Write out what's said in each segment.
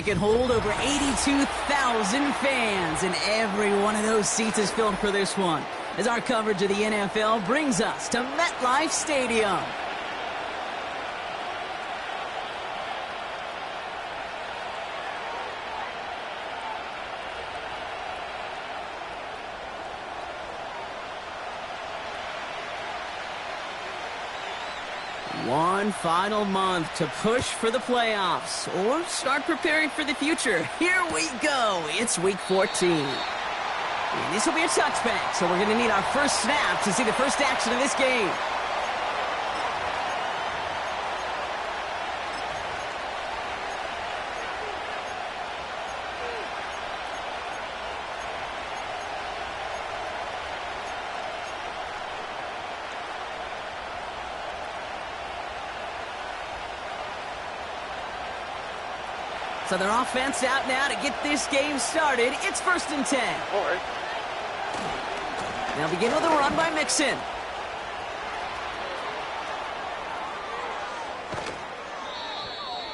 It can hold over 82,000 fans, and every one of those seats is filled for this one, as our coverage of the NFL brings us to MetLife Stadium. One final month to push for the playoffs or start preparing for the future. Here we go. It's week 14. And this will be a touchback, so we're going to need our first snap to see the first action of this game. So their offense out now to get this game started. It's 1st and 10. All right. They'll begin with a run by Mixon.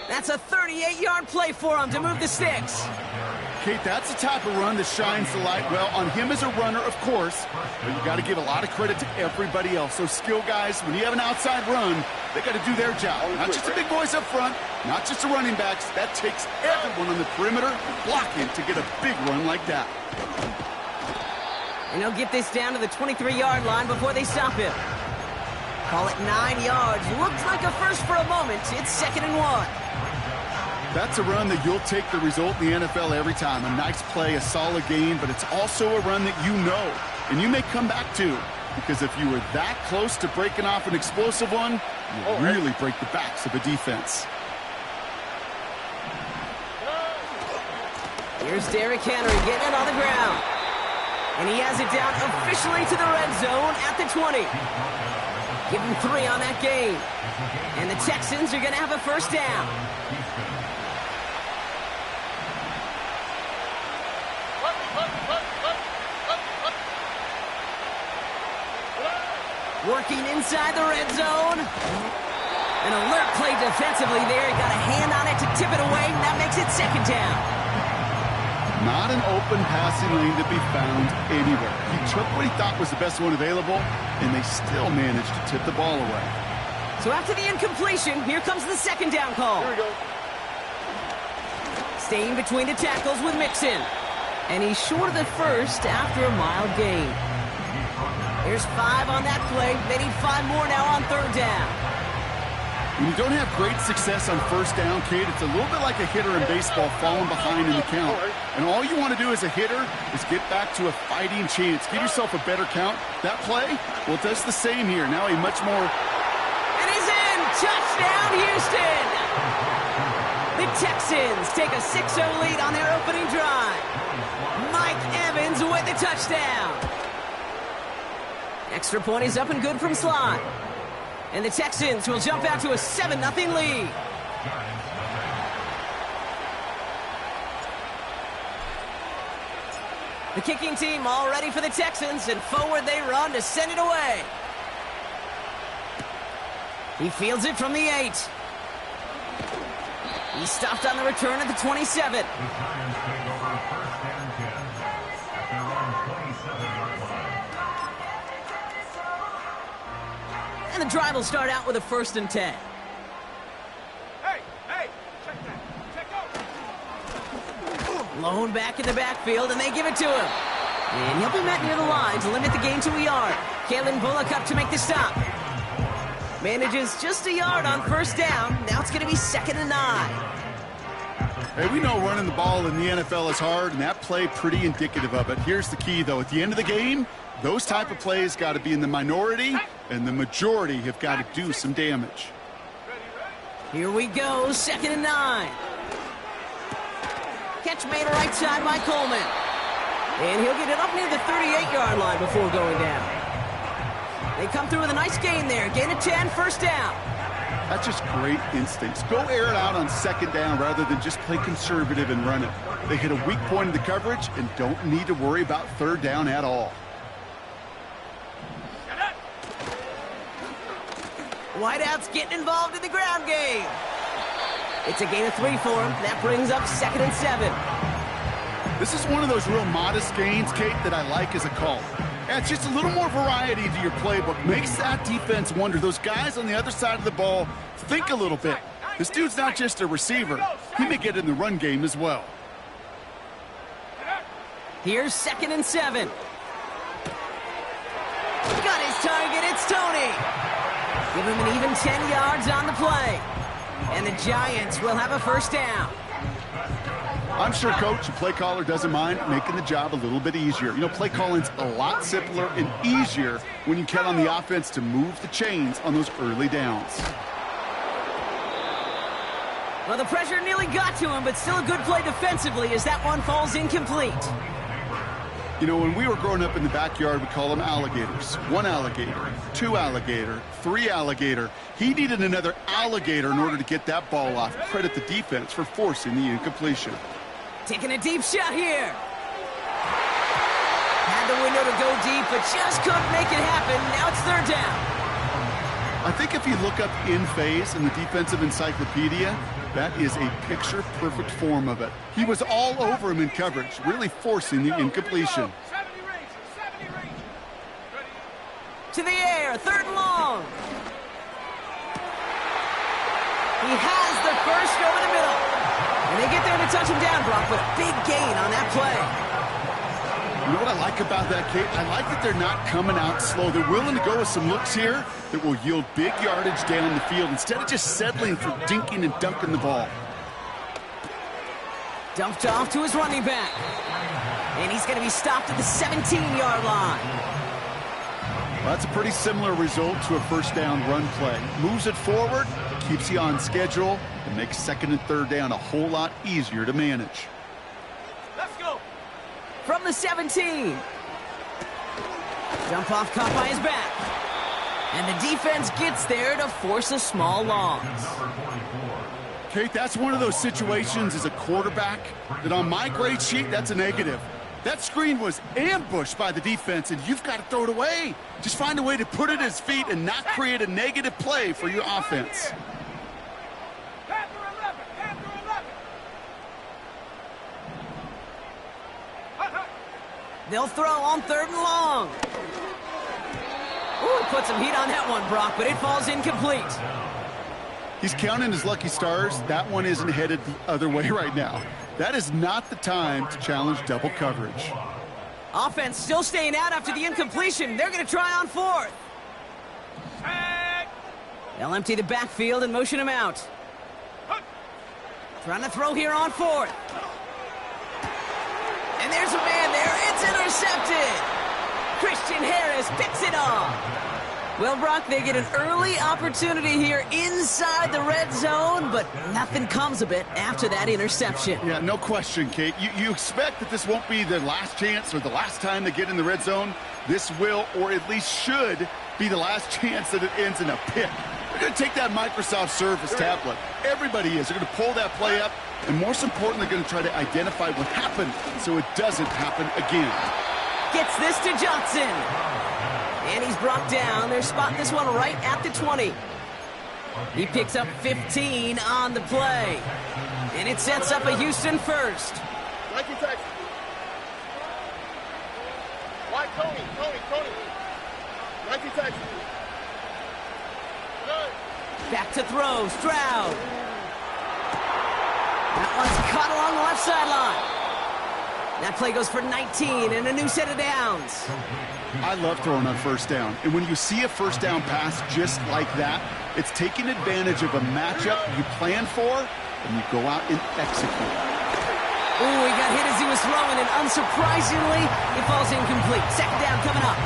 That's a 38-yard play for him to move the sticks. Kate, that's the type of run that shines the light well on him as a runner, of course, but you got to give a lot of credit to everybody else. Those skill guys, when you have an outside run, they got to do their job. Not just the big boys up front, not just the running backs. That takes everyone on the perimeter blocking to get a big run like that. And he'll get this down to the 23-yard line before they stop him. Call it 9 yards. Looks like a first for a moment. It's 2nd and 1. That's a run that you'll take the result in the NFL every time. A nice play, a solid game, but it's also a run that you know and you may come back to, because if you were that close to breaking off an explosive one, you really break the backs of a defense. Here's Derrick Henry getting it on the ground. And he has it down officially to the red zone at the 20. Give him 3 on that game. And the Texans are going to have a first down. Working inside the red zone. An alert play defensively there. He got a hand on it to tip it away, and that makes it 2nd down. Not an open passing lane to be found anywhere. He took what he thought was the best one available, and they still managed to tip the ball away. So after the incompletion, here comes the 2nd down call. Here we go. Staying between the tackles with Mixon. And he's short of the first after a mild gain. Here's 5 on that play. They need 5 more now on 3rd down. When you don't have great success on 1st down, Kate, it's a little bit like a hitter in baseball falling behind in the count. And all you want to do as a hitter is get back to a fighting chance. Give yourself a better count. That play, well, it does the same here. Now a much more... And he's in! Touchdown, Houston! The Texans take a 6-0 lead on their opening drive. Mike Evans with the touchdown. Extra point is up and good from Slot. And the Texans will jump out to a 7-0 lead. The kicking team all ready for the Texans, and forward they run to send it away. He fields it from the 8. He stopped on the return at the 27. And the drive will start out with a 1st and 10. Hey, check that. Check out. Lone back in the backfield, and they give it to him. And he'll be met near the line to limit the gain to a yard. Kalen Bullock up to make the stop. Manages just a yard on 1st down. Now it's going to be 2nd and 9. Hey, we know running the ball in the NFL is hard, and that play pretty indicative of it. Here's the key, though. At the end of the game, those type of plays got to be in the minority, and the majority have got to do some damage. Here we go, 2nd and 9. Catch made right side by Coleman. And he'll get it up near the 38-yard line before going down. They come through with a nice gain there. Gain of 10, 1st down. That's just great instincts. Go air it out on 2nd down rather than just play conservative and run it. They hit a weak point in the coverage and don't need to worry about 3rd down at all. Whiteout's getting involved in the ground game. It's a gain of 3 for him. That brings up 2nd and 7. This is one of those real modest gains, Kate, that I like as a call. Adds just a little more variety to your playbook. Makes that defense wonder. Those guys on the other side of the ball think a little bit. This dude's not just a receiver. He may get in the run game as well. Here's 2nd and 7. Got his target. It's Tony. Give him an even 10 yards on the play. And the Giants will have a first down. I'm sure Coach, the play caller, doesn't mind making the job a little bit easier. You know, play calling's a lot simpler and easier when you count on the offense to move the chains on those early downs. Well, the pressure nearly got to him, but still a good play defensively as that one falls incomplete. You know, when we were growing up in the backyard, we call them alligators. 1 alligator, 2 alligator, 3 alligator. He needed another alligator in order to get that ball off. Credit the defense for forcing the incompletion. Taking a deep shot here. Had the window to go deep, but just couldn't make it happen. Now it's 3rd down. I think if you look up in phase in the defensive encyclopedia, that is a picture-perfect form of it. He was all over him in coverage, really forcing the incompletion. 70 range. To the air, 3rd and long. He has the first over the middle. And they get there to touch him down, Brock, but a big gain on that play. You know what I like about that, Kate? I like that they're not coming out slow. They're willing to go with some looks here that will yield big yardage down the field instead of just settling for dinking and dunking the ball. Dumped off to his running back. And he's going to be stopped at the 17-yard line. Well, that's a pretty similar result to a first down run play. Moves it forward, keeps you on schedule, and makes 2nd and 3rd down a whole lot easier to manage. Let's go. From the 17. Jump off caught by his back. And the defense gets there to force a small loss. Kate, that's one of those situations as a quarterback that on my grade sheet, that's a negative. That screen was ambushed by the defense, and you've got to throw it away. Just find a way to put it at his feet and not create a negative play for your offense. They'll throw on 3rd and long. Ooh, put some heat on that one, Brock, but it falls incomplete. He's counting his lucky stars. That one isn't headed the other way right now. That is not the time to challenge double coverage. Offense still staying out after the incompletion. They're going to try on 4th. They'll empty the backfield and motion him out. Trying to throw here on 4th. And there's a man there. It's intercepted. Christian Harris picks it off. Well, Brock, they get an early opportunity here inside the red zone, but nothing comes of it after that interception. Yeah, no question, Kate. You expect that this won't be their last chance or the last time they get in the red zone. This will, or at least should, be the last chance that it ends in a pick. They're going to take that Microsoft Surface tablet. Everybody is. They're going to pull that play up, and most importantly, they're going to try to identify what happened so it doesn't happen again. Gets this to Johnson. And he's brought down. They're spotting this one right at the 20. He picks up 15 on the play. And it sets up a Houston first. Nike Texas. White Tony. Nike Texas. Back to throw. Stroud. That one's caught along the left sideline. That play goes for 19 and a new set of downs. I love throwing on first down. And when you see a first down pass just like that, it's taking advantage of a matchup you plan for, and you go out and execute. Ooh, he got hit as he was throwing, and unsurprisingly, it falls incomplete. 2nd down coming up.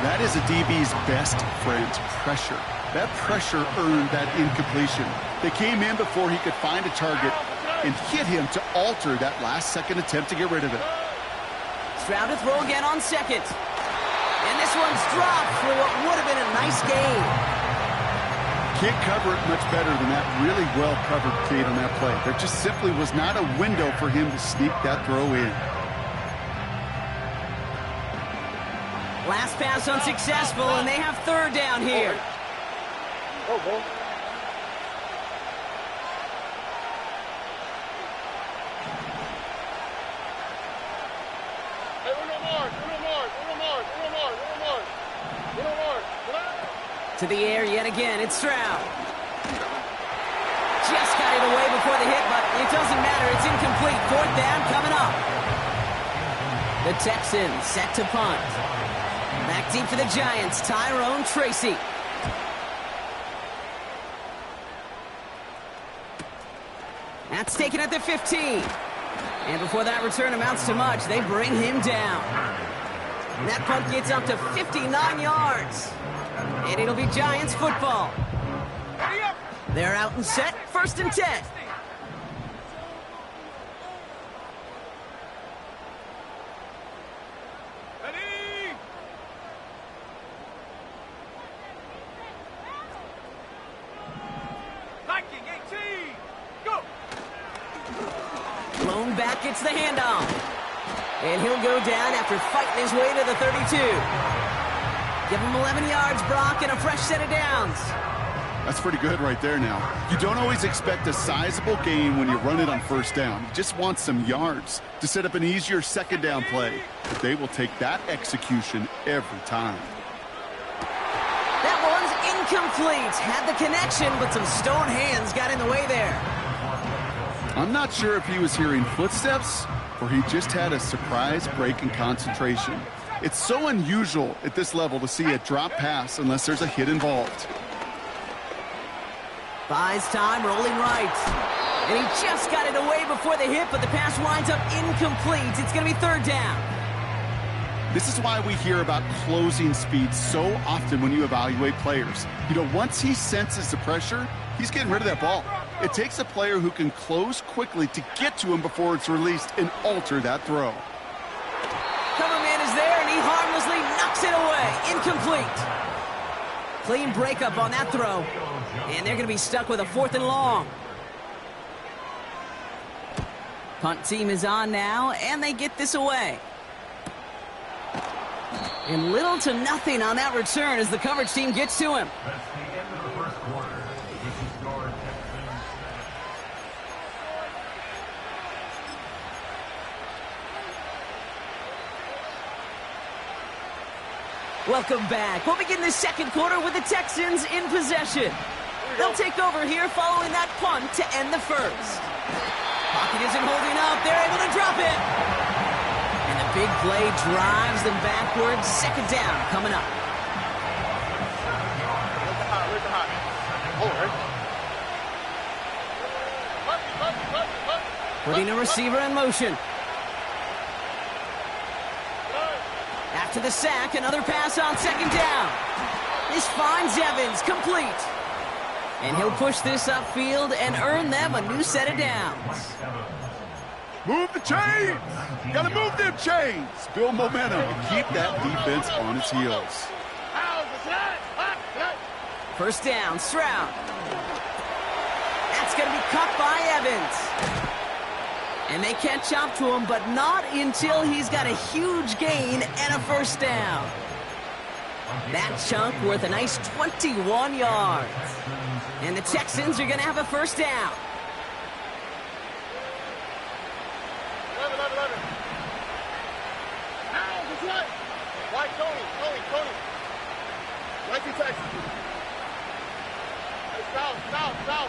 That is a DB's best friend, pressure. That pressure earned that incompletion. They came in before he could find a target and hit him to alter that last-second attempt to get rid of it. Stroud to throw again on 2nd. And this one's dropped for what would have been a nice gain. Can't cover it much better than that really well-covered Kate on that play. There just simply was not a window for him to sneak that throw in. Last pass unsuccessful, and they have 3rd down here. To the air yet again, it's Stroud. Just got it away before the hit, but it doesn't matter. It's incomplete. 4th down coming up. The Texans set to punt. Back deep for the Giants, Tyrone Tracy. That's taken at the 15. And before that return amounts to much, they bring him down. And that punt gets up to 59 yards. And it'll be Giants football. They're out and set, 1st and 10. Blown back, gets the handoff. And he'll go down after fighting his way to the 32. Give him 11 yards, Brock, and a fresh set of downs. That's pretty good right there now. You don't always expect a sizable gain when you run it on 1st down. You just want some yards to set up an easier 2nd down play. But they will take that execution every time. That one's incomplete. Had the connection, but some stone hands got in the way there. I'm not sure if he was hearing footsteps or he just had a surprise break in concentration. It's so unusual at this level to see a drop pass unless there's a hit involved. Buys time, rolling right. And he just got it away before the hit, but the pass winds up incomplete. It's going to be 3rd down. This is why we hear about closing speed so often when you evaluate players. You know, once he senses the pressure, he's getting rid of that ball. It takes a player who can close quickly to get to him before it's released and alter that throw. Cover man is there, and he harmlessly knocks it away. Incomplete. Clean breakup on that throw. And they're going to be stuck with a 4th and long. Punt team is on now, and they get this away. And little to nothing on that return as the coverage team gets to him. That's the end of the 1st quarter. This is your Texans. Welcome back. We'll begin the 2nd quarter with the Texans in possession. They'll take over here following that punt to end the 1st. Pocket isn't holding up. They're able to drop it. And the big play drives them backwards. 2nd down coming up. Putting a receiver in motion. After the sack, another pass on 2nd down. This finds Evans, complete. And he'll push this upfield and earn them a new set of downs. Move the chains! Gotta move them chains! Build momentum and keep that defense on its heels. 1st down, Stroud. That's going to be caught by Evans. And they catch up to him, but not until he's got a huge gain and a 1st down. That chunk worth a nice 21 yards. And the Texans are going to have a 1st down. White Tony. Like you Texas. South.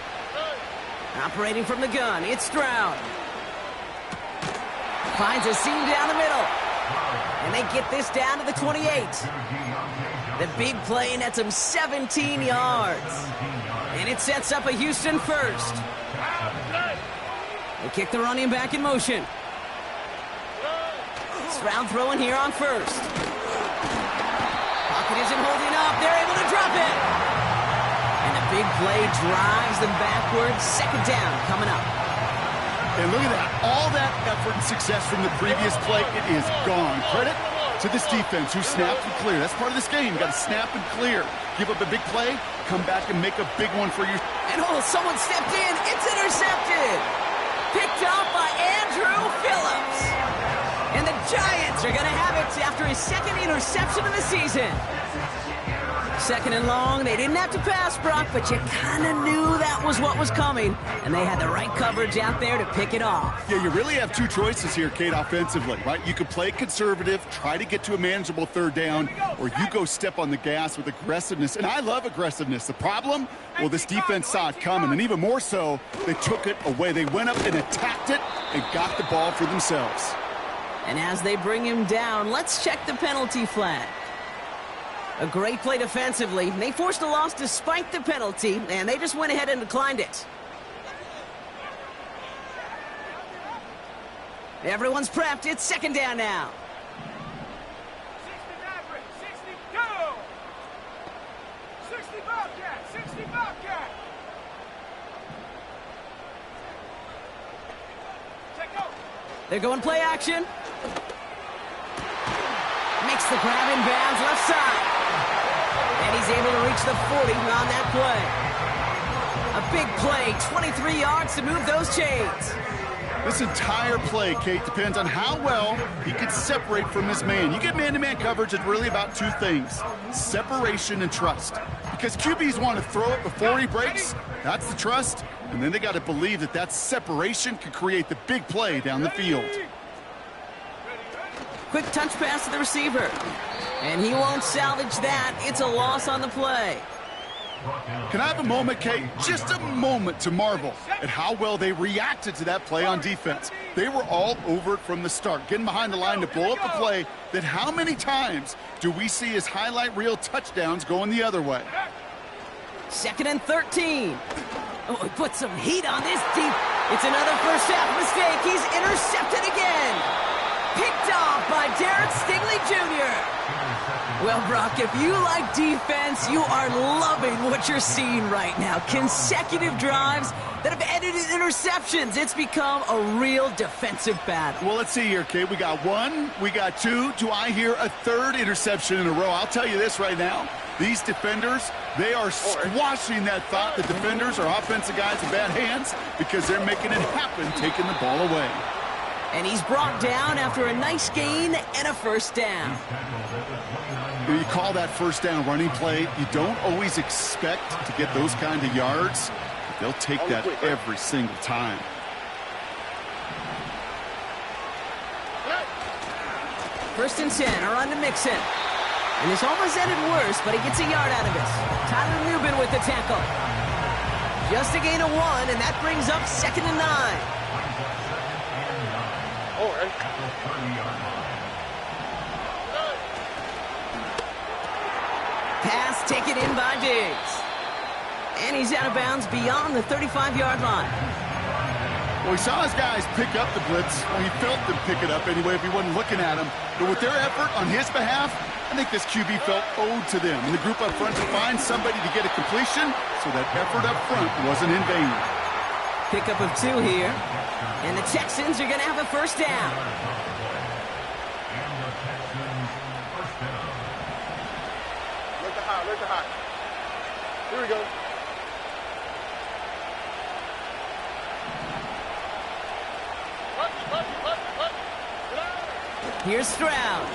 Operating from the gun, it's Stroud. Finds a seam down the middle. And they get this down to the 28. The big play nets him 17 yards. And it sets up a Houston 1st. They kick the running back in motion. Stroud throwing here on 1st. Pocket isn't holding up. They're able to drop it. And the big play drives them backwards. 2nd down coming up. And look at that. All that effort and success from the previous play, it is gone. Credit to this defense who snapped and clear. That's part of this game. You got to snap and clear. Give up a big play, come back and make a big one for you. And someone stepped in. It's intercepted. Picked up by Andrew Phillips. And the Giants are going to have it after his 2nd interception of the season. Second and long. They didn't have to pass, Brock, but you kind of knew that was what was coming. And they had the right coverage out there to pick it off. Yeah, you really have two choices here, Kate, offensively, right? You could play conservative, try to get to a manageable third down, or you go step on the gas with aggressiveness. And I love aggressiveness. The problem? Well, this defense saw it coming, and even more so, they took it away. They went up and attacked it and got the ball for themselves. And as they bring him down, let's check the penalty flag. A great play defensively. They forced a loss despite the penalty, and they just went ahead and declined it. Everyone's prepped. It's second down now. 60 Bobcat! 60 Bobcat! Check out! They're going play action. Makes the grab in bounds left side. And he's able to reach the 40 on that play. A big play, 23 yards to move those chains. This entire play, Kate, depends on how well he can separate from his man. You get man-to-man coverage, it's really about two things, separation and trust. Because QBs want to throw it before he breaks, that's the trust, and then they got to believe that that separation can create the big play down the field. Quick touch pass to the receiver. And he won't salvage that. It's a loss on the play. Can I have a moment, Kate? Just a moment to marvel at how well they reacted to that play on defense. They were all over it from the start, getting behind the line to blow up a play that how many times do we see as highlight reel touchdowns going the other way? Second and 13. Oh, he put some heat on this deep. It's another first half mistake. He's intercepted again. Picked off by Derek Stingley Jr. Well, Brock, if you like defense, you are loving what you're seeing right now. Consecutive drives that have ended in interceptions. It's become a real defensive battle. Well, let's see here, Kate. We got one, we got two. Do I hear a third interception in a row? I'll tell you this right now. These defenders, they are squashing that thought that defenders are offensive guys in bad hands because they're making it happen, taking the ball away. And he's brought down after a nice gain and a first down. You call that first down running play. You don't always expect to get those kind of yards. But they'll take that every single time. First and 10, a run to Mixon. And this almost ended worse, but he gets a yard out of it. Tyler Nubin with the tackle. Just a gain of 1, and that brings up second and 9. Pass taken in by Diggs. And he's out of bounds beyond the 35-yard line. Well, he saw his guys pick up the blitz. Well, he felt them pick it up anyway if he wasn't looking at him. But with their effort on his behalf, I think this QB felt owed to them. And the group up front to find somebody to get a completion, so that effort up front wasn't in vain. Pickup of 2 here. And the Texans are going to have a first down. Look at high. Here we go. Here's Stroud.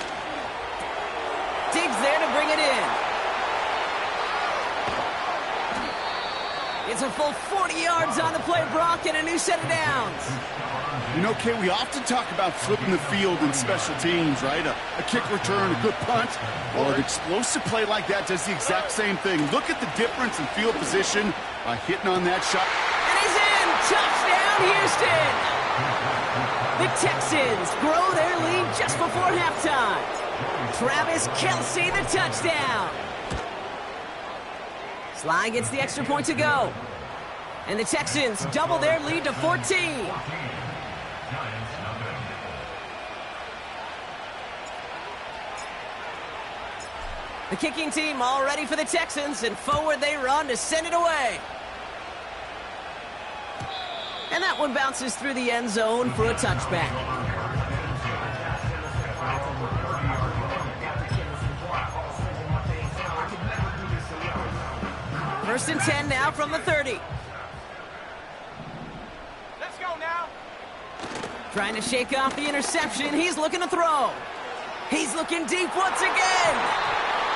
Diggs there to bring it in. It's a full 40 yards on the play, Brock, and a new set of downs. You know, Kay, we often talk about flipping the field in special teams, right? A kick return, a good punt. Well, an explosive play like that does the exact same thing. Look at the difference in field position by hitting on that shot. And he's in! Touchdown, Houston! The Texans grow their lead just before halftime. Travis Kelce, the touchdown. Sly gets the extra point to go. And the Texans double their lead to 14. The kicking team all ready for the Texans, and forward they run to send it away. And that one bounces through the end zone for a touchback. First and 10 now from the 30. Let's go now. Trying to shake off the interception. He's looking to throw. He's looking deep once again.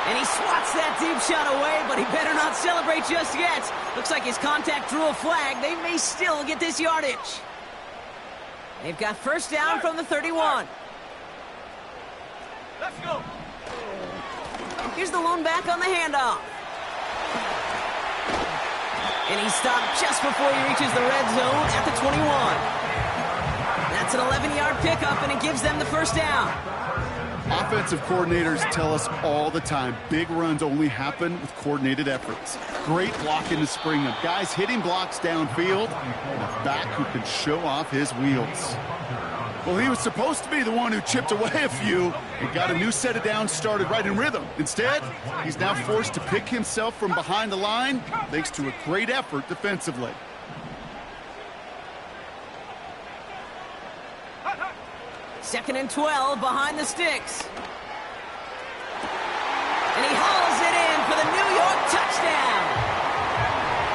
And he swats that deep shot away, but he better not celebrate just yet. Looks like his contact drew a flag. They may still get this yardage. They've got first down from the 31. Let's go. Here's the lone back on the handoff. And he stopped just before he reaches the red zone at the 21. That's an 11-yard pickup, and it gives them the first down. Offensive coordinators tell us all the time, big runs only happen with coordinated efforts. Great blocking to spring them. Guys hitting blocks downfield, and a back who can show off his wheels. Well, he was supposed to be the one who chipped away a few and got a new set of downs started right in rhythm. Instead, he's now forced to pick himself from behind the line thanks to a great effort defensively. Second and 12 behind the sticks. And he hauls it in for the New York touchdown.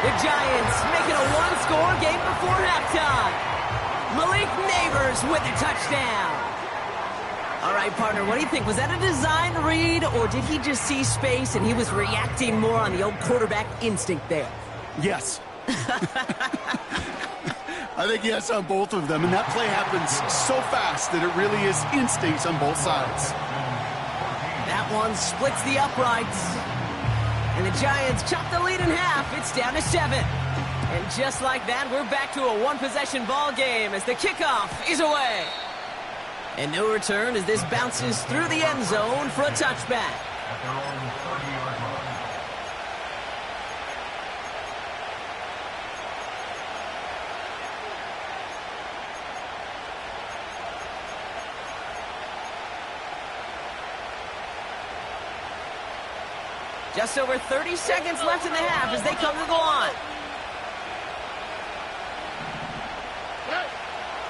The Giants make it a one-score game before halftime. Malik Neighbors with the touchdown. All right, partner, what do you think? Was that a design read, or did he just see space and he was reacting more on the old quarterback instinct there? Yes. I think yes on both of them, and that play happens so fast that it really is instincts on both sides. That one splits the uprights. And the Giants chop the lead in half. It's down to 7. And just like that, we're back to a one-possession ball game as the kickoff is away. And no return as this bounces through the end zone for a touchback. At their own 30-yard line. Just over 30 seconds left in the half as they come to the line.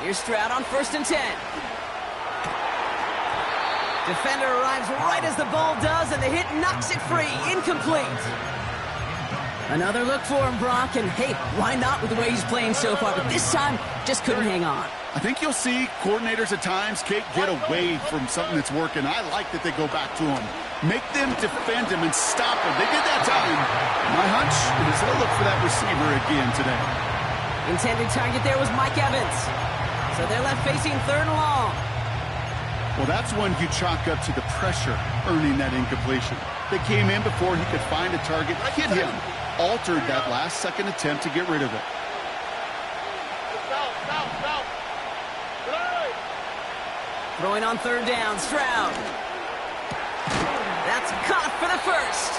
Here's Stroud on 1st and 10. Defender arrives right as the ball does, and the hit knocks it free. Incomplete. Another look for him, Brock, and hey, why not with the way he's playing so far? But this time, just couldn't hang on. I think you'll see coordinators at times can't get away from something that's working. I like that they go back to him. Make them defend him and stop him. They did that time. My hunch is they'll look for that receiver again today. Intended target there was Mike Evans. So they're left facing 3rd and long. Well, that's when you chalk up to the pressure earning that incompletion. They came in before he could find a target, hit him, altered that last-second attempt to get rid of it. Throwing on 3rd down, Stroud. That's caught for the first.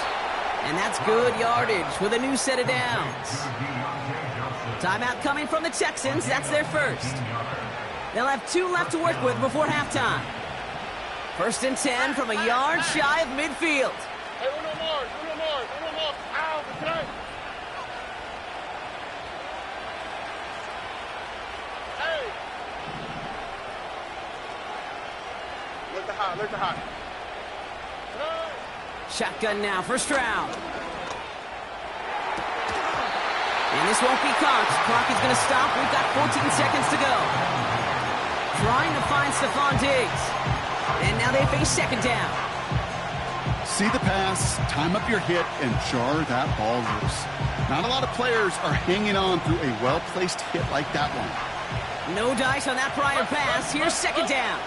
And that's good yardage with a new set of downs. Timeout coming from the Texans. That's their first. They'll have 2 left to work with before halftime. 1st and 10 from a yard shy of midfield. Hey, uno more. Ow, okay. Hey. Look the hot. Shotgun now for Stroud. And this won't be caught. Clock is going to stop. We've got 14 seconds to go. Trying to find Stephon Diggs. And now they face 2nd down. See the pass, time up your hit, and jar that ball loose. Not a lot of players are hanging on through a well-placed hit like that one. No dice on that prior pass. Here's 2nd down.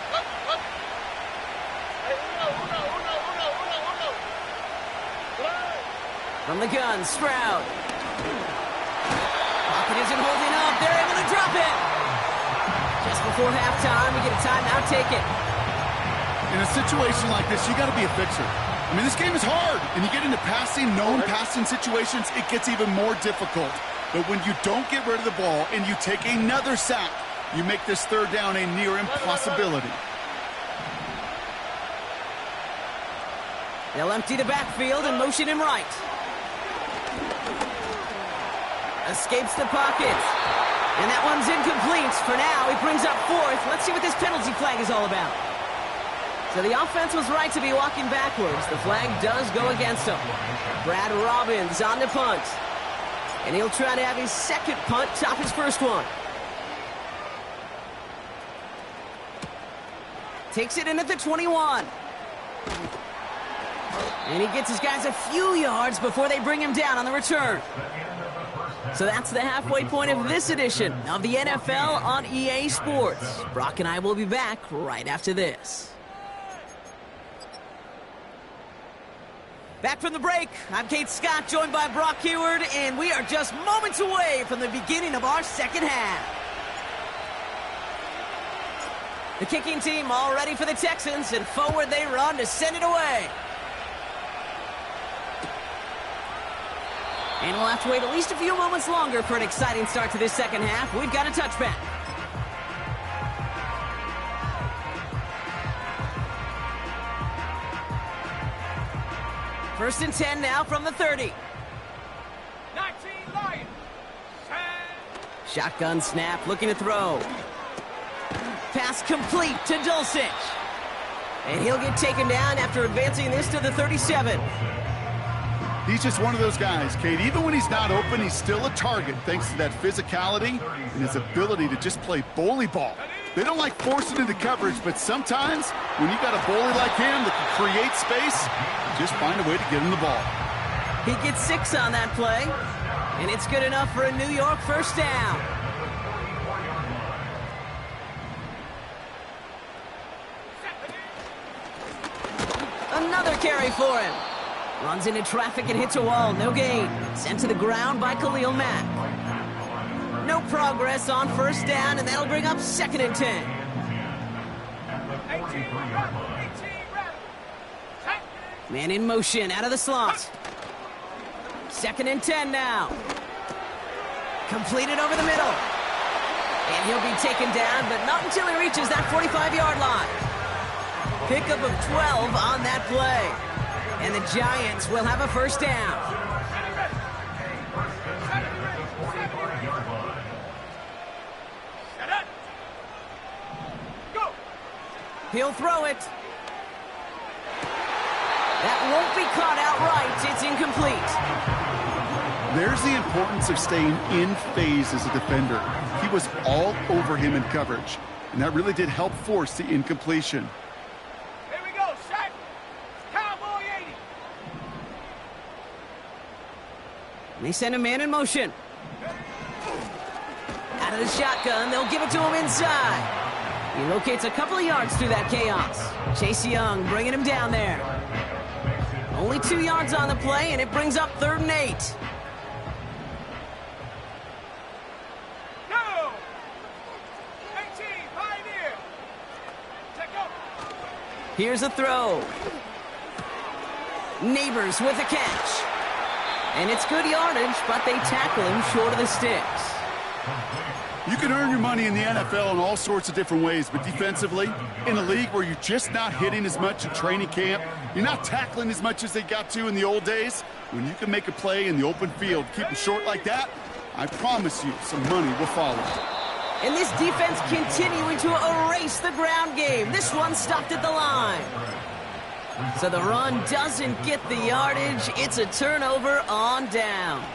From the gun, Stroud. Pocket isn't holding up. They're able to drop it. Just before halftime, we get a timeout taken. In a situation like this, you got to be a fixer. I mean, this game is hard, and you get into known passing situations, it gets even more difficult. But when you don't get rid of the ball and you take another sack, you make this 3rd down a near impossibility. They'll empty the backfield and motion him right. Escapes the pocket. And that one's incomplete. For now, he brings up 4th. Let's see what this penalty flag is all about. So the offense was right to be walking backwards. The flag does go against him. Brad Robbins on the punt. And he'll try to have his 2nd punt top his 1st one. Takes it in at the 21. And he gets his guys a few yards before they bring him down on the return. So that's the halfway point of this edition of the NFL on EA Sports. Brock and I will be back right after this. Back from the break, I'm Kate Scott, joined by Brock Huard, and we are just moments away from the beginning of our second half. The kicking team all ready for the Texans, and forward they run to send it away. And we'll have to wait at least a few moments longer for an exciting start to this second half. We've got a touchback. First and 10 now from the 30. 19 Lions. Shotgun snap, looking to throw. Pass complete to Dulcich. And he'll get taken down after advancing this to the 37. He's just one of those guys, Kate. Even when he's not open, he's still a target thanks to that physicality and his ability to just play bully ball. They don't like forcing into coverage, but sometimes when you've got a bully like him that can create space, just find a way to get him the ball. He gets 6 on that play, and it's good enough for a New York first down. Another carry for him. Runs into traffic and hits a wall. No gain. Sent to the ground by Khalil Mack. No progress on first down, and that'll bring up second and 10. 18 Man in motion out of the slot. Second and 10 now. Completed over the middle. And he'll be taken down, but not until he reaches that 45-yard line. Pickup of 12 on that play. And the Giants will have a first down. He'll throw it. That won't be caught outright. It's incomplete. There's the importance of staying in phase as a defender. He was all over him in coverage, and that really did help force the incompletion. Here we go, set. Cowboy 80. They send a man in motion. Out of the shotgun, they'll give it to him inside. He locates a couple of yards through that chaos. Chase Young bringing him down there. Only 2 yards on the play, and it brings up 3rd and 8. Go! 18, Pioneer. Check up. Here's a throw. Neighbors with a catch. And it's good yardage, but they tackle him short of the sticks. You can earn your money in the NFL in all sorts of different ways, but defensively, in a league where you're just not hitting as much in training camp, you're not tackling as much as they got to in the old days, when you can make a play in the open field, keep it short like that, I promise you some money will follow. And this defense continuing to erase the ground game. This one stopped at the line. So the run doesn't get the yardage. It's a turnover on downs.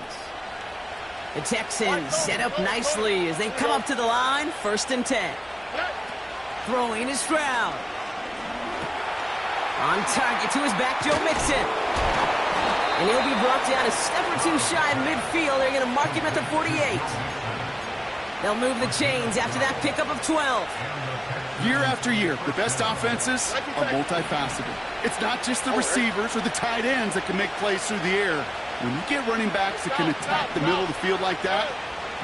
The Texans set up nicely as they come up to the line, 1st and 10. Throwing is Stroud. On target to his back, Joe Mixon. And he'll be brought down a step or two shy of midfield. They're going to mark him at the 48. They'll move the chains after that pickup of 12. Year after year, the best offenses are multifaceted. It's not just the receivers or the tight ends that can make plays through the air. When you get running backs that can attack the middle of the field like that,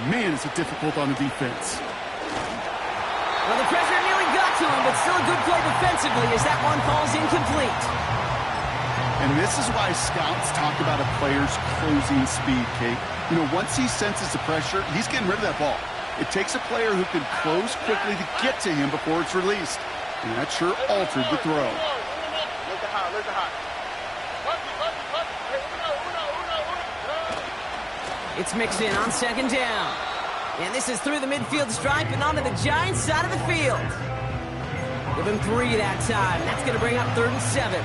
man, is it difficult on the defense. Well, the pressure nearly got to him, but still a good play defensively as that one falls incomplete. And this is why scouts talk about a player's closing speed, Kate. You know, once he senses the pressure, he's getting rid of that ball. It takes a player who can close quickly to get to him before it's released. And that sure altered the throw. It's Mixon on 2nd down. And this is through the midfield stripe and onto the Giants side of the field. Give him 3 that time. That's going to bring up 3rd and 7.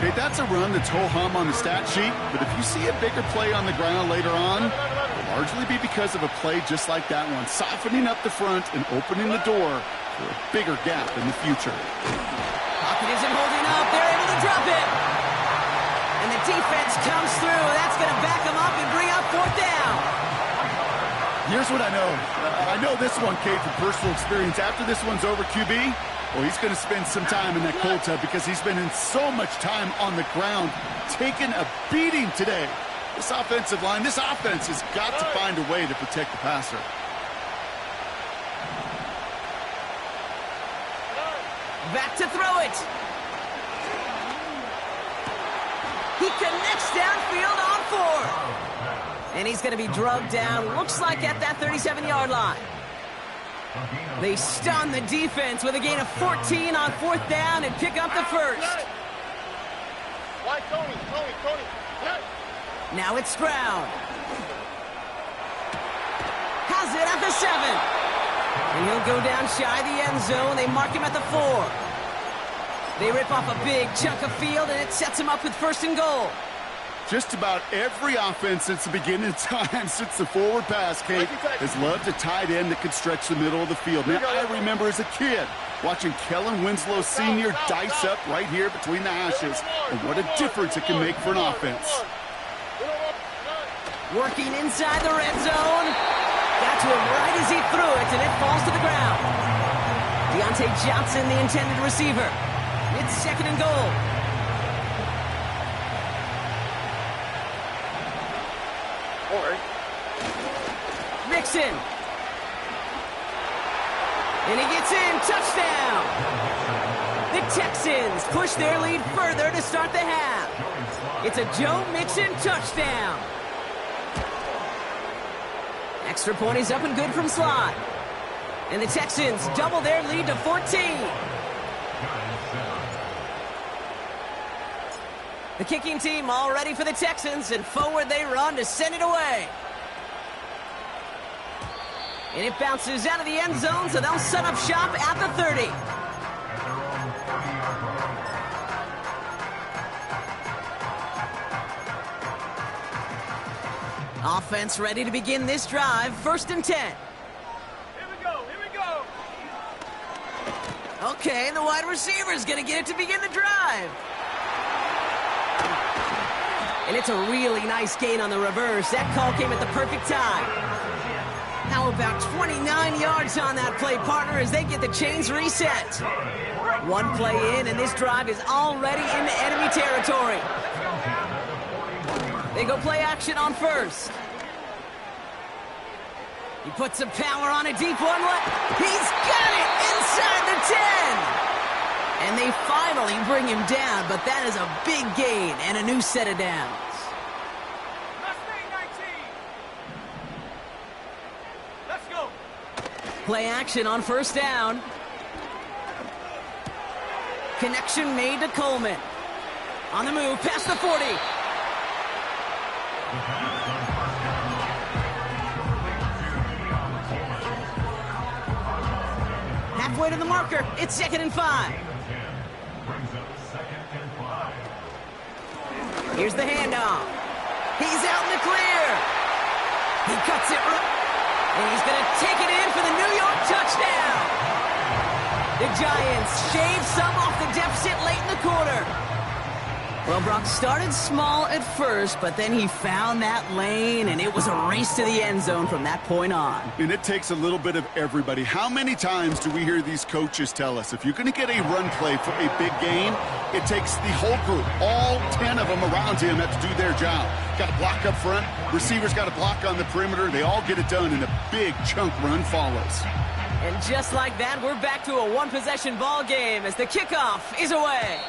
Okay, that's a run that's ho-hum on the stat sheet, but if you see a bigger play on the ground later on, it'll largely be because of a play just like that one, softening up the front and opening the door for a bigger gap in the future. Pocket isn't holding up. They're able to drop it. defense comes through. That's going to back them up and bring up fourth down. Here's what I know. I know this one, Kate, from personal experience. After this one's over, QB, well, he's going to spend some time in that cold tub because he's been in so much time on the ground, taking a beating today. This offensive line, this offense has got to find a way to protect the passer. Back to throw it. He connects downfield on 4. And he's going to be drugged down, looks like at that 37-yard line. They stun the defense with a gain of 14 on fourth down and pick up the first. Tony. Now it's Stroud. Has it at the 7. And he'll go down shy of the end zone. They mark him at the 4. They rip off a big chunk of field, and it sets him up with first and goal. Just about every offense since the beginning of time, since the forward pass, Kate, has loved a tight end that could stretch the middle of the field. Now, I remember as a kid watching Kellen Winslow Sr. dice up right here between the hashes, and what a difference it can make for an offense. Working inside the red zone. Got to him right as he threw it, and it falls to the ground. Deontay Johnson, the intended receiver. It's second and goal. Mixon. And he gets in. Touchdown. The Texans push their lead further to start the half. It's a Joe Mixon touchdown. Extra point is up and good from slot. And the Texans double their lead to 14. The kicking team all ready for the Texans, and forward they run to send it away. And it bounces out of the end zone, so they'll set up shop at the 30. Offense ready to begin this drive. First and 10. Here we go. Okay, the wide receiver's going to get it to begin the drive. And it's a really nice gain on the reverse. That call came at the perfect time. How about 29 yards on that play, partner, as they get the chains reset. One play in, and this drive is already into enemy territory. They go play action on first. He puts some power on a deep one. He's got it inside the 10. And they finally bring him down, but that is a big gain and a new set of downs. Let's go. Play action on first down. Connection made to Coleman. On the move, past the 40. Halfway to the marker. It's second and 5. Here's the handoff. He's out in the clear. He cuts it. And he's going to take it in for the New York touchdown. The Giants shave some off the deficit late in the quarter. Well, Brock started small at first, but then he found that lane, and it was a race to the end zone from that point on. And it takes a little bit of everybody. How many times do we hear these coaches tell us, if you're going to get a run play for a big gain, it takes the whole group, all 10 of them around him have to do their job. Got to block up front, receivers got to block on the perimeter. They all get it done, and a big chunk run follows. And just like that, we're back to a one-possession ball game as the kickoff is away.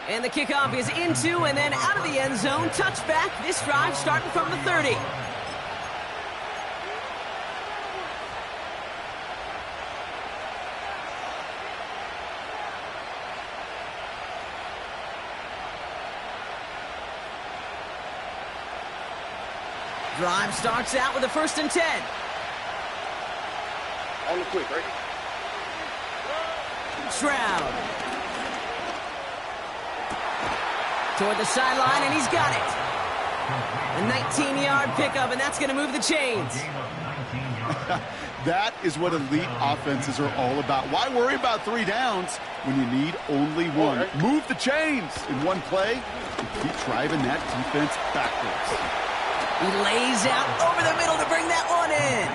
And the kickoff is into and then out of the end zone. Touchback. This drive starting from the 30. Drive starts out with a first and 10. On the quick, right? Stroud. Toward the sideline, and he's got it. A 19-yard pickup, and that's going to move the chains. That is what elite offenses are all about. Why worry about 3 downs when you need only 1? Move the chains in one play and keep driving that defense backwards. He lays out over the middle to bring that one in.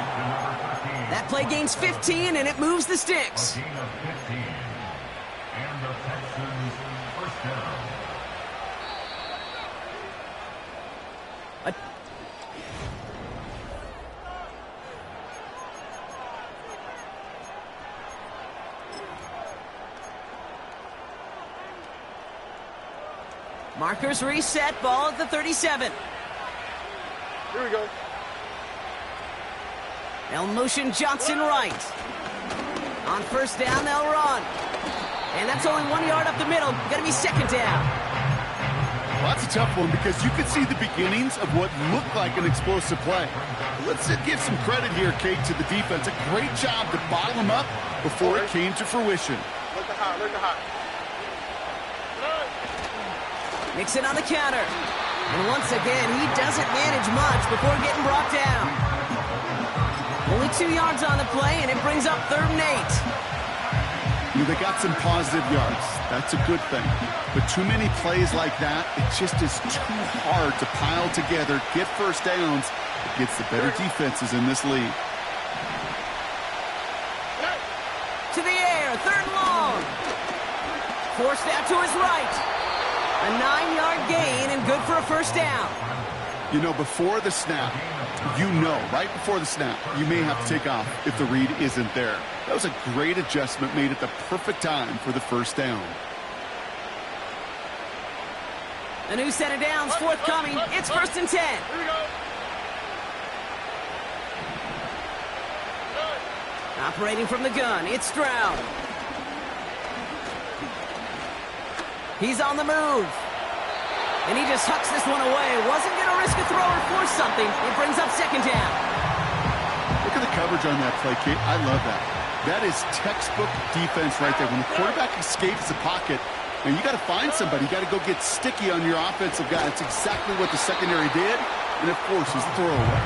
That play gains 15, and it moves the sticks. Gain of 15. And the Texans first down. Markers reset, ball at the 37. Here we go. They'll motion Johnson right. On first down, they'll run. And that's only 1 yard up the middle. Gonna be second down. Well, that's a tough one because you could see the beginnings of what looked like an explosive play. Let's give some credit here, Kate, to the defense. A great job to bottle them up before it came to fruition. Look the hot, look the hot. Mixon on the counter. And once again, he doesn't manage much before getting brought down. Only 2 yards on the play, and it brings up 3rd and 8. They got some positive yards. That's a good thing. But too many plays like that, it just is too hard to pile together, get first downs against the better defenses in this league. To the air, 3rd and long. Forced out to his right. A 9-yard gain and good for a first down. You know, before the snap, right before the snap, you may have to take off if the read isn't there. That was a great adjustment made at the perfect time for the first down. A new set of downs forthcoming. It's 1st and 10. Here we go. Operating from the gun, it's Stroud. He's on the move. And he just hucks this one away. Wasn't going to risk a throw or force something. It brings up second down. Look at the coverage on that play, Kate. I love that. That is textbook defense right there. When the quarterback escapes the pocket, and you got to find somebody. You got to go get sticky on your offensive guy. That's exactly what the secondary did. And, of course, is the throwaway.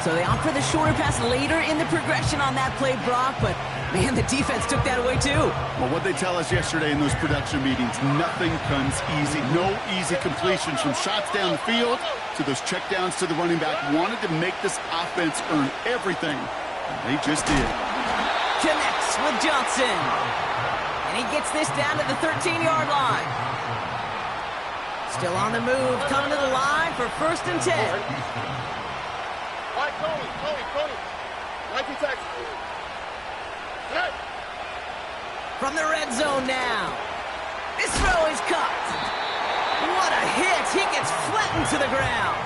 So they opt for the shorter pass later in the progression on that play, Brock, but man, the defense took that away too. Well, what they tell us yesterday in those production meetings, nothing comes easy. No easy completions from shots down the field to those checkdowns to the running back. Wanted to make this offense earn everything. And they just did. Connects with Johnson. And he gets this down to the 13-yard line. Still on the move, coming to the line for 1st and 10. Right, Tony. Mikey Texas. Hey. From the red zone now. This throw is caught. What a hit. He gets flattened to the ground.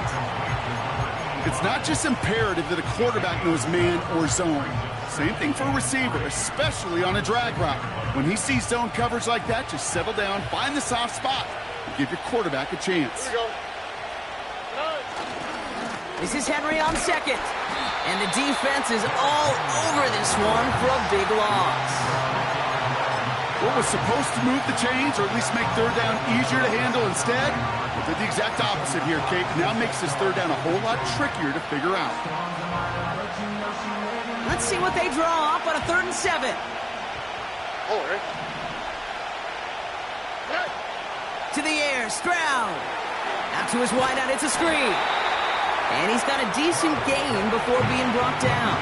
It's not just imperative that a quarterback knows man or zone. Same thing for a receiver, especially on a drag route. When he sees zone coverage like that, just settle down, find the soft spot, and give your quarterback a chance. Here we go. This is Henry on second. And the defense is all over this one for a big loss. What was supposed to move the chains, or at least make 3rd down easier to handle instead, well, did the exact opposite here, Kate. Now makes this 3rd down a whole lot trickier to figure out. Let's see what they draw up on a 3rd and 7. Oh, right. To the air, Stroud. Out to his wideout, it's a screen. And he's got a decent gain before being brought down.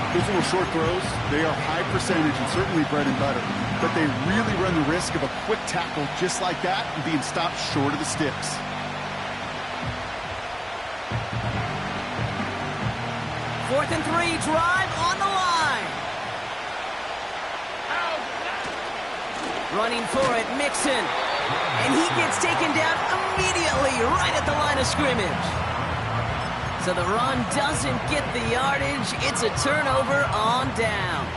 Those little short throws, they are high percentage and certainly bread and butter. But they really run the risk of a quick tackle just like that and being stopped short of the sticks. Fourth and 3, drive on the line. Running for it, Mixon. And he gets taken down immediately right at the line of scrimmage. So the run doesn't get the yardage. It's a turnover on downs.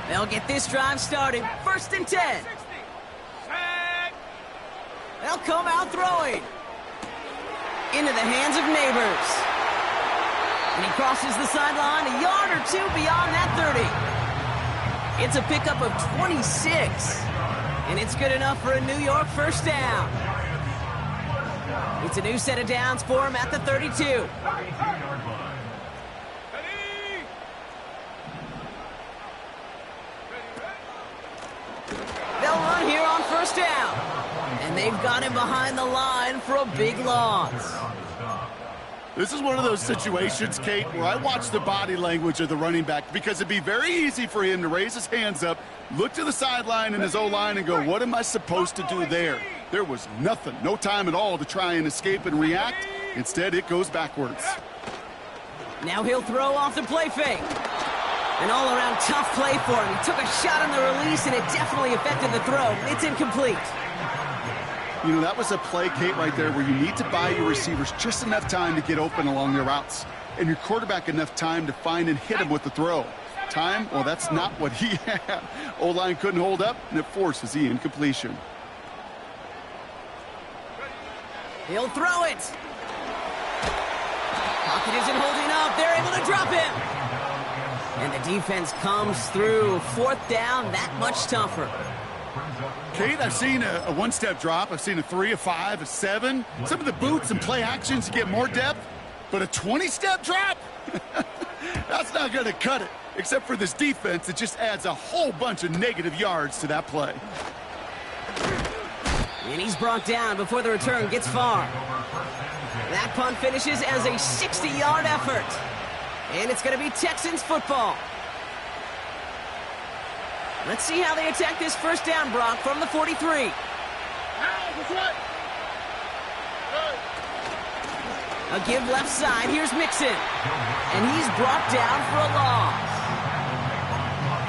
They'll get this drive started. 1st and 10. They'll come out throwing. Into the hands of Neighbors. And he crosses the sideline a yard or 2 beyond that 30. It's a pickup of 26. And it's good enough for a New York first down. It's a new set of downs for him at the 32. first down. And they've got him behind the line for a big loss. This is one of those situations, Kate, where I watch the body language of the running back because it'd be very easy for him to raise his hands up, look to the sideline and his O-line and go, what am I supposed to do there? There was nothing, no time at all to try and escape and react. Instead, it goes backwards. Now he'll throw off the play fake. An all-around tough play for him. He took a shot on the release, and it definitely affected the throw. It's incomplete. You know, that was a play, Kate, right there where you need to buy your receivers just enough time to get open along their routes, and your quarterback enough time to find and hit him with the throw. Time? Well, that's not what he had. O-line couldn't hold up, and it forces the incompletion. He'll throw it. Pocket isn't holding up. They're able to drop him. And the defense comes through. Fourth down, that much tougher. Kate, I've seen a one-step drop. I've seen a 3, a 5, a 7. Some of the boots and play actions, you get more depth. But a 20-step drop? That's not going to cut it. Except for this defense, it just adds a whole bunch of negative yards to that play. And he's brought down before the return gets far. That punt finishes as a 60-yard effort. And it's going to be Texans football. Let's see how they attack this first down, Brock, from the 43. A give left side. Here's Mixon. And he's brought down for a loss.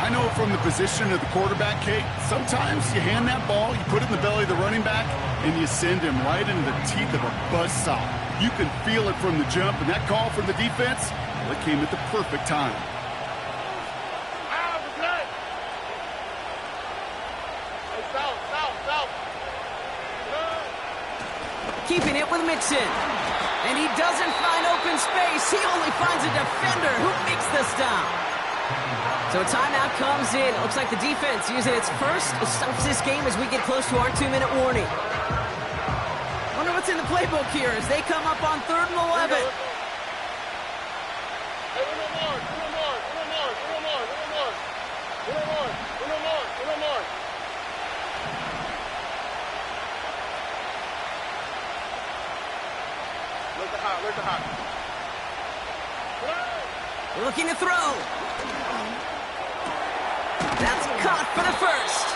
I know from the position of the quarterback, Kate, sometimes you hand that ball, you put it in the belly of the running back, and you send him right into the teeth of a buzzsaw. You can feel it from the jump, and that call from the defense, well, it came at the perfect time. Keeping it with Mixon. And he doesn't find open space. He only finds a defender who makes the stop. So a timeout comes in. It looks like the defense using its first stops this game as we get close to our 2-minute warning. Wonder what's in the playbook here as they come up on 3rd and 11. Where's the hot? Looking to throw. That's caught for the first.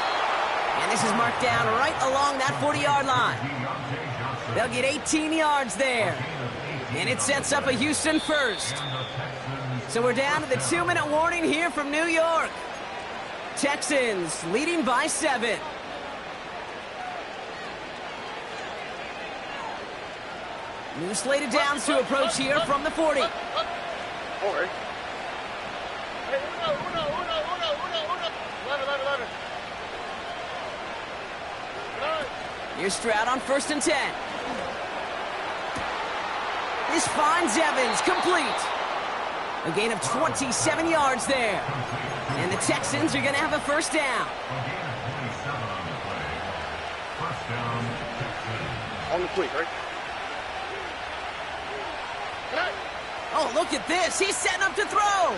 And this is marked down right along that 40-yard line. They'll get 18 yards there. And it sets up a Houston first. So we're down to the 2-minute warning here from New York. Texans leading by 7. New slated downs to approach here from the 40. Hey, uno. 11. Here's Stroud on 1st and 10. This finds Evans complete. A gain of 27 yards there. And the Texans are going to have a first down. On the quick, right? Oh, look at this. He's setting up to throw.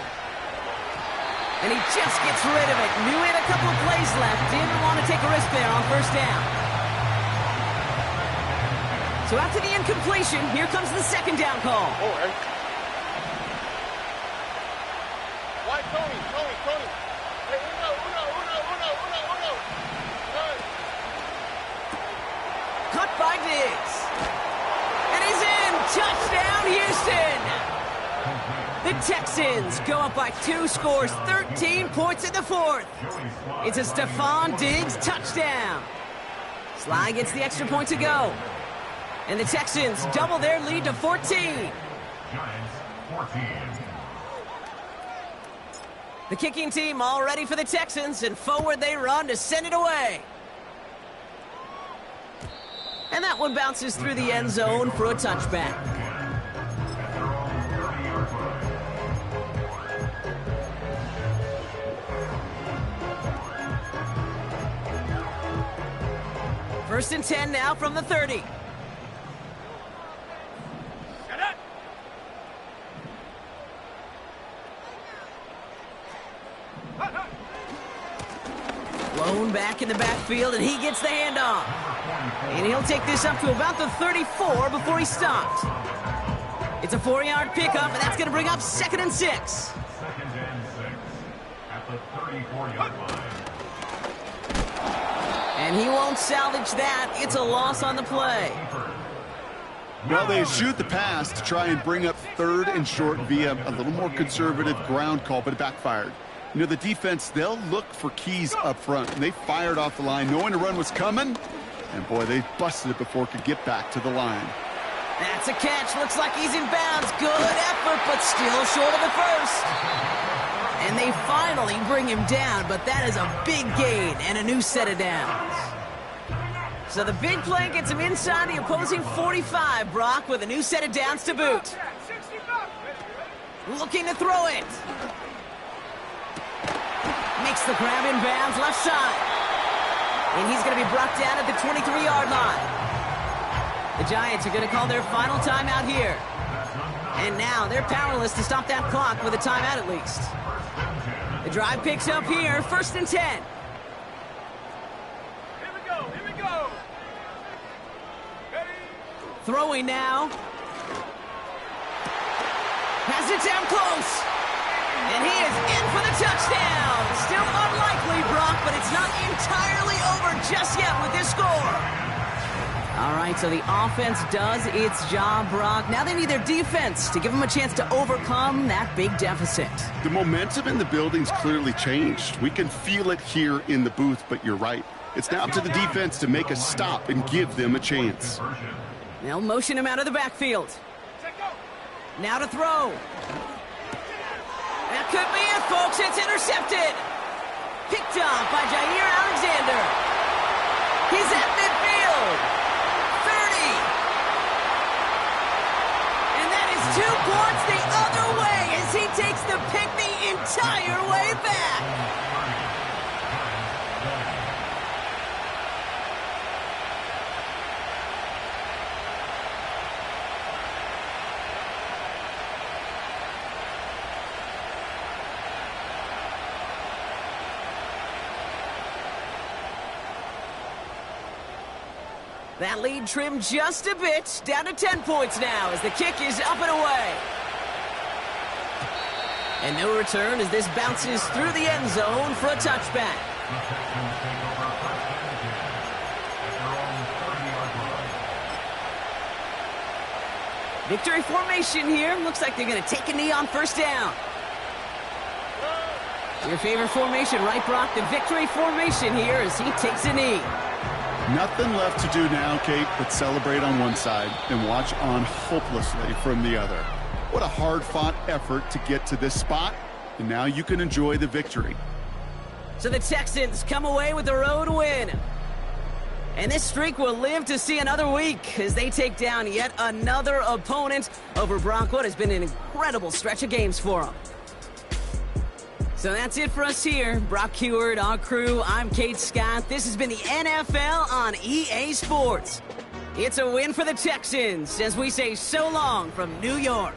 And he just gets rid of it. Knew he had a couple of plays left. Didn't want to take a risk there on first down. So after the incompletion, here comes the second down call. Oh, hey. Why, Tony. Hey, uno. Cut by Diggs. And he's in. Touchdown, Houston. The Texans go up by 2 scores, 13 points in the 4th. It's a Stephon Diggs touchdown. Sly gets the extra point to go. And the Texans double their lead to 14. Giants 14. The kicking team all ready for the Texans, and forward they run to send it away. And that one bounces through the end zone for a touchback. First and 10 now from the 30. Lone him back in the backfield, and he gets the handoff. And he'll take this up to about the 34 before he stopped. It's a 4-yard pickup, and that's going to bring up 2nd and 6. 2nd and 6 at the 34-yard line. And he won't salvage that. It's a loss on the play. Well, they shoot the pass to try and bring up 3rd and short via a little more conservative ground call, but it backfired. You know, the defense, they'll look for keys up front, and they fired off the line knowing the run was coming. And, boy, they busted it before it could get back to the line. That's a catch. Looks like he's in bounds. Good effort, but still short of the first. And they finally bring him down, but that is a big gain and a new set of downs. So the big play gets him inside the opposing 45, Brock, with a new set of downs to boot. Looking to throw it. Makes the grab in bounds left side. And he's going to be brought down at the 23-yard line. The Giants are going to call their final timeout here. And now they're powerless to stop that clock with a timeout at least. The drive picks up here, 1st and 10. Here we go, here we go. Ready? Throwing now. Has it down close. And he is in for the touchdown. Still unlikely, Brock, but it's not entirely over just yet with this score. All right, so the offense does its job, Brock. Now they need their defense to give them a chance to overcome that big deficit. The momentum in the building's clearly changed. We can feel it here in the booth, but you're right. It's now up to the defense to make a stop and give them a chance. They'll motion him out of the backfield. Now to throw. That could be it, folks. It's intercepted. Picked off by Jair Alexander. He's at midfield. 30. And that is 2 points the other way as he takes the pick the entire way back. That lead trimmed just a bit, down to 10 points now as the kick is up and away. And no return as this bounces through the end zone for a touchback. Victory formation here. Looks like they're going to take a knee on 1st down. Your favorite formation, right, Brock? The victory formation here as he takes a knee. Nothing left to do now, Kate, but celebrate on one side and watch on hopelessly from the other. What a hard-fought effort to get to this spot, and now you can enjoy the victory. So the Texans come away with a road win. And this streak will live to see another week as they take down yet another opponent over Brock. What has been an incredible stretch of games for them. So that's it for us here. Brock Huard, our crew, I'm Kate Scott. This has been the NFL on EA Sports. It's a win for the Texans as we say so long from New York.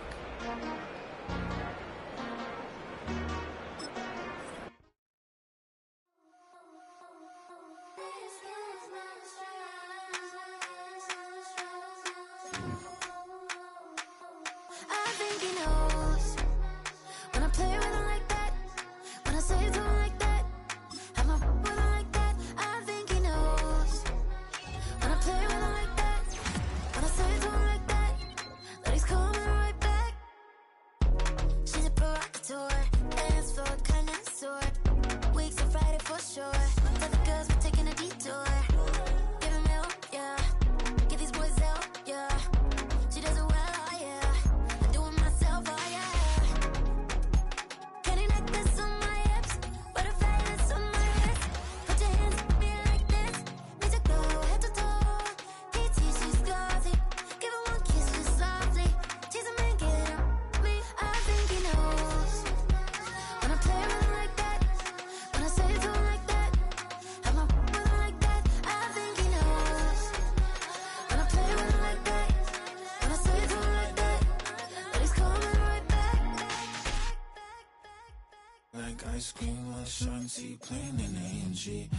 Like ice cream, my shine, see plain in AMG.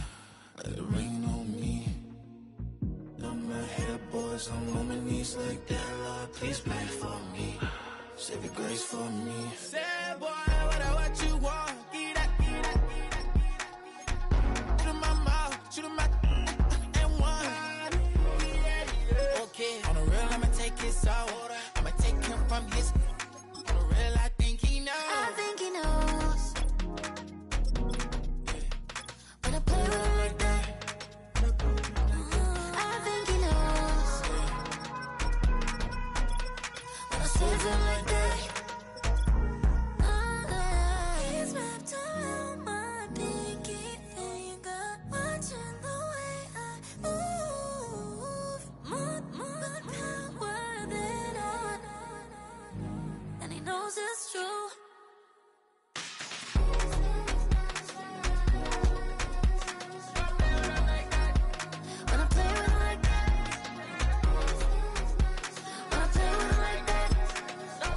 let it rain on me. I'm my head, boys, I'm on my knees like that. Lord, please pray for me. Save your grace for me. Say, boy, what you want? Get that. Shoot in my mouth, shoot in my and one. Okay, on the real, I'ma take his soul. I'ma take him from his. On the real, I think he knows. I think he knows. When I play with him like that. I think he knows. When I save him like that. He's wrapped around my pinky finger, watching the way I move. More power than on, and he knows it's true. When I play with him like that, when I play with him like that,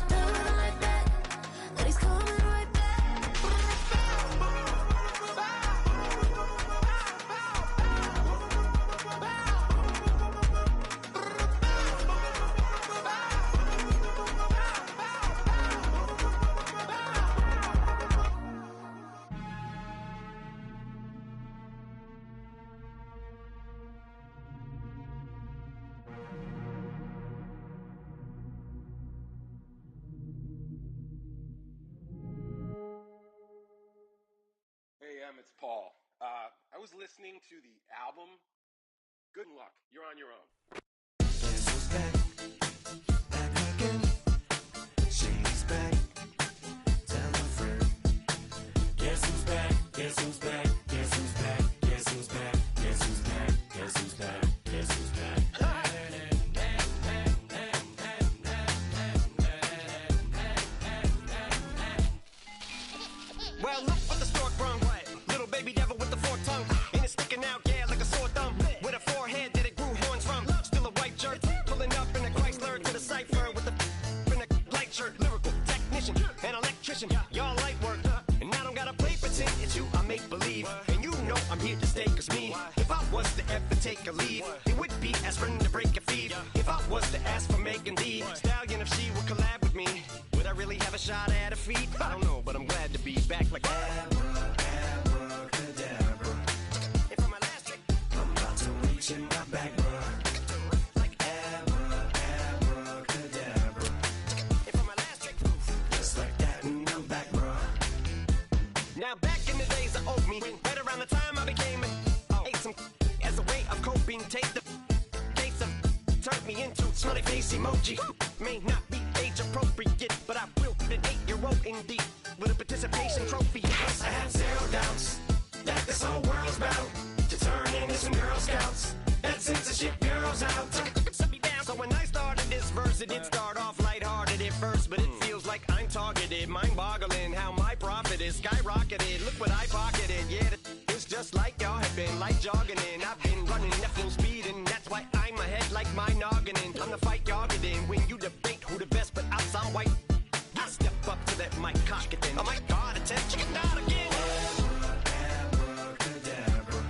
play with him like that, then he's coming right back. Hey, it's Paul. I was listening to the album. Good luck. You're on your own. Guess who's back? Back again. She's back. Tell a friend. Guess who's back? Guess who's back? Guess who's back? Guess who's back? Guess who's back? Guess who's back? Guess who's back? Well, look what the stork brung. Little baby devil with the forked tongue. And it's sticking out, yeah, like a sore thumb. With a forehead that it grew horns from. Still a white jerk. Pulling up in a Chrysler to the cipher with a in a light shirt. Lyrical technician, an electrician. Y'all light work. And I don't gotta play pretend it's you, I make believe. And you know I'm here to stay, cause me. If I was to ever take a leave, it would be as friend to break a feed. If I was to ask for Megan Thee Stallion, if she would collab with me, would I really have a shot at a feat? I don't know, but I'm glad to be back like Abracadabra. And for my last trick, I'm about to reach in my back, bruh. like Abracadabra. And for my last trick, Just like that, and I'm back, bruh. now back in the days of old me, right around the time I became ate some as a way of coping. Take the case of turned me into smiley face emoji. May not be age appropriate, but I will put an 8-year-old indeed with a participation trophy. Plus I have zero doubts that this whole world's about to turn into some Girl Scouts. That censorship girls out. Set me down. So when I started this verse, it did start off lighthearted at first, but it feels like I'm targeted. Mind-boggling how my profit is skyrocketed. Look what I pocketed. Yeah, it's just like y'all have been like jogging in. I've been running at full speed, and that's why I'm ahead like my noggin. I'm the fight y'all get in when you debate who the best, but I'm some white. I step up to that mic, cock it then. Oh my God, attention, not again. Abracadabra.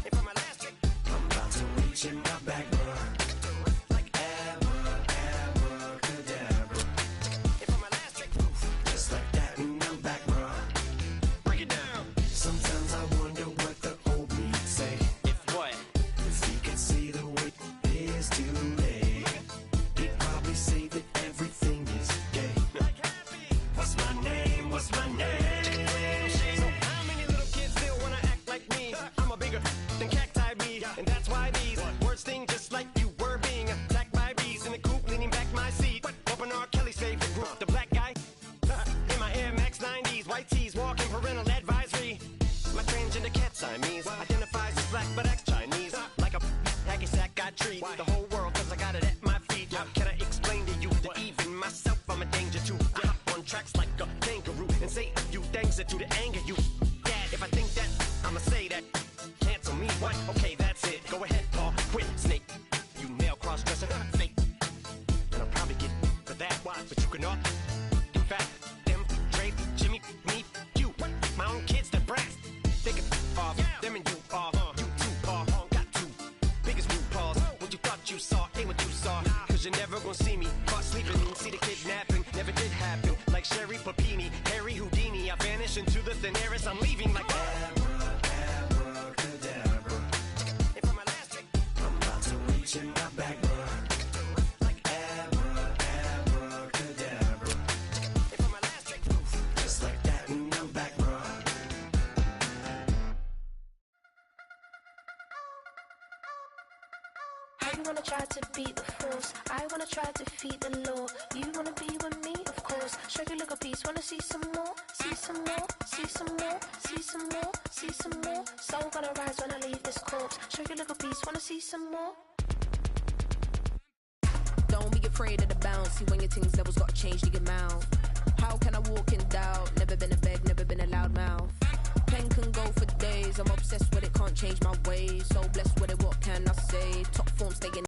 And for my last trick, I'm about to reach in my back, bruh. like Abracadabra. and for my last trick, Just like that, and I'm back, bruh. break it down. Sometimes I wonder what the old me say. If what? If he could see the way it is today, he'd probably say that everything is gay. Like happy. What's my name? What's my name? So how many little kids still wanna act like me? I'm a bigger than cacti bee, and that's why these words sting just like you were being attacked by bees in the coop, leaning back my seat. Open R. Kelly's favorite group, the black guy. In my Air Max 90s, white tees, walking parental advisory. My transgender cat Siamese identifies as black but acts Chinese. Like a hacky sack I treat the whole world cause I got it at my feet. How can I explain to you that even myself I'm a danger to? I hop on tracks like a kangaroo and say a few things that do to anger you. Dad, if I think that, I'ma say that. Cancel me, what? Okay, that's it. Go ahead, Paul, quit, snake. You male cross-dresser, fake. And I'll probably get for that, but you can all. In fact, them, Dre, Jimmy, me, you. My own kids, the brass. They can off, them and you off. You you saw ain't what you saw. Cause you're never gonna see me caught sleeping. See the kidnapping, never did happen. Like Sherry Papini, Harry Houdini. I vanish into the thin air as I'm leaving like abracadabra. And for my last trick, I'm about to reach in my back, bro. Like abracadabra. And for my last trick, just like that, and I'm back, bro. You wanna try to beat the force, I wanna try to defeat the law. You wanna be with me, of course. Show you look a piece, wanna see some more, see some more, see some more, see some more, see some more. Soul gonna rise when I leave this corpse. Show you look a piece, wanna see some more. Don't be afraid of the bounce. See when your things levels got changed in your mouth. How can I walk in doubt? Never been a beg, never been a loud mouth. Pen can go for days. I'm obsessed with it, can't change my ways. So blessed with it, what can I say? Top form staying